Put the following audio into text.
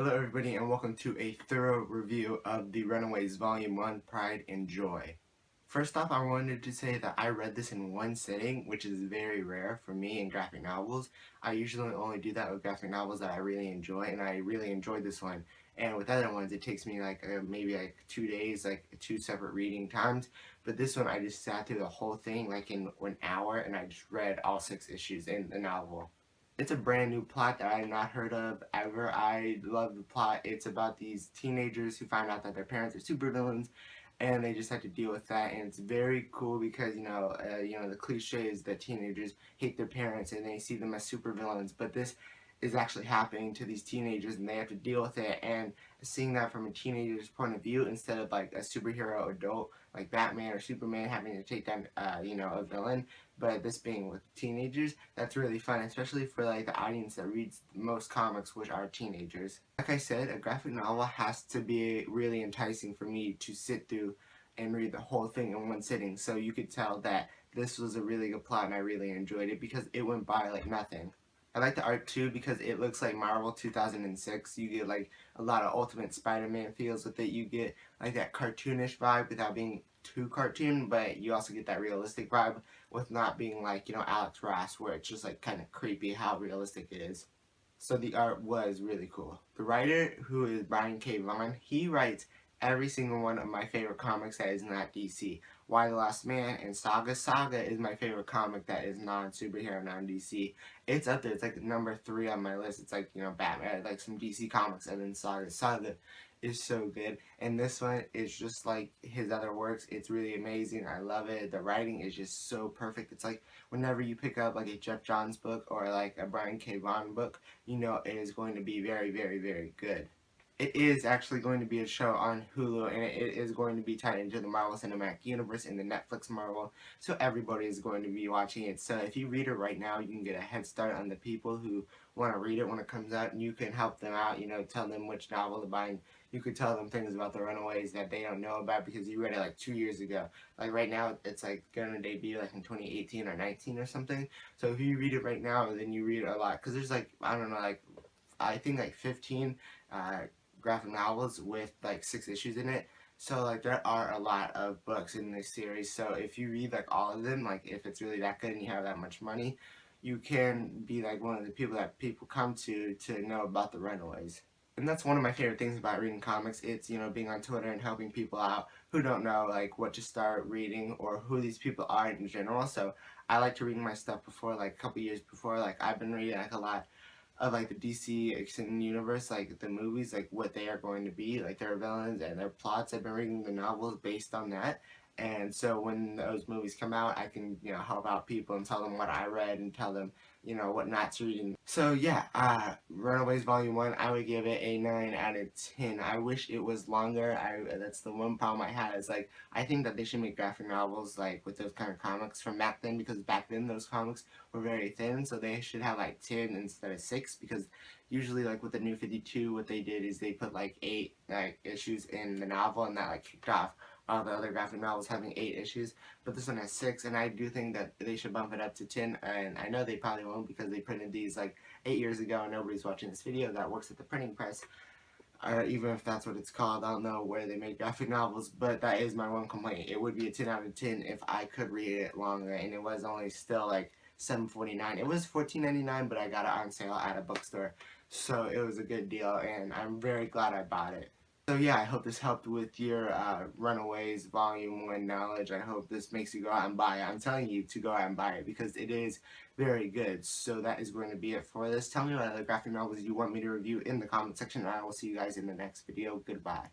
Hello everybody and welcome to a thorough review of the Runaways Volume 1, Pride and Joy. First off, I wanted to say that I read this in one sitting, which is very rare for me in graphic novels. I usually only do that with graphic novels that I really enjoy, and I really enjoyed this one. And with other ones, it takes me maybe 2 days, like 2 separate reading times. But this one, I just sat through the whole thing like in 1 hour, and I just read all 6 issues in the novel. It's a brand new plot that I have not heard of ever. I love the plot. It's about these teenagers who find out that their parents are supervillains, and they just have to deal with that. And it's very cool because the cliche is that teenagers hate their parents and they see them as supervillains, but this is actually happening to these teenagers, and they have to deal with it. And seeing that from a teenager's point of view instead of like a superhero adult like Batman or Superman having to take down a villain, but this being with teenagers, that's really fun, especially for like the audience that reads most comics, which are teenagers. Like I said, a graphic novel has to be really enticing for me to sit through and read the whole thing in one sitting, so you could tell that this was a really good plot and I really enjoyed it because it went by like nothing. I like the art too because it looks like Marvel 2006. You get like a lot of Ultimate Spider-Man feels with it. You get like that cartoonish vibe without being too cartoon, but you also get that realistic vibe with not being like, Alex Ross, where it's just like kind of creepy how realistic it is. So the art was really cool. The writer, who is Brian K. Vaughan, he writes every single one of my favorite comics that is not DC. Why the Last Man and Saga. Saga is my favorite comic that is non-superhero, non-DC. It's up there. It's like number 3 on my list. It's like, Batman, like some DC comics, and then Saga. Saga is so good. And this one is just like his other works. It's really amazing. I love it. The writing is just so perfect. It's like whenever you pick up like a Jeff Johns book or like a Brian K. Vaughan book, it is going to be very, very, very good. It is actually going to be a show on Hulu, and it is going to be tied into the Marvel Cinematic Universe in the Netflix Marvel, so everybody is going to be watching it. So if you read it right now, you can get a head start on the people who want to read it when it comes out, and you can help them out, tell them which novel to buy, and you could tell them things about the Runaways that they don't know about because you read it like 2 years ago. Like right now, it's like going to debut like in 2018 or 19 or something. So if you read it right now, then you read it a lot, because there's like, I don't know, like I think like 15 graphic novels with like 6 issues in it. So like there are a lot of books in this series. So if you read like all of them, like if it's really that good and you have that much money, you can be like one of the people that people come to know about the Runaways. And that's one of my favorite things about reading comics. It's, being on Twitter and helping people out who don't know like what to start reading or who these people are in general. So I like to read my stuff before, like a couple years before. Like I've been reading like a lot of like the DC extended universe, like the movies, like what they are going to be, like their villains and their plots. I've been reading the novels based on that. And so when those movies come out, I can, help out people and tell them what I read and tell them, what not to read. So yeah, Runaways Volume 1, I would give it a 9 out of 10. I wish it was longer. That's the one problem I had, is like, I think that they should make graphic novels like with those kind of comics from back then, because back then those comics were very thin, so they should have like 10 instead of 6, because usually like with the New 52, what they did is they put like 8 like issues in the novel, and that like kicked off all the other graphic novels having 8 issues, but this one has 6, and I do think that they should bump it up to 10, and I know they probably won't because they printed these like 8 years ago and nobody's watching this video that works at the printing press, or even if that's what it's called. I don't know where they make graphic novels, but that is my one complaint. It would be a 10 out of 10 if I could read it longer, and it was only still like $7.49. It was $14.99, but I got it on sale at a bookstore, so it was a good deal, and I'm very glad I bought it. So yeah, I hope this helped with your Runaways Volume 1 knowledge. I hope this makes you go out and buy it. I'm telling you to go out and buy it because it is very good. So that is going to be it for this. Tell me what other graphic novels you want me to review in the comment section, and I will see you guys in the next video. Goodbye.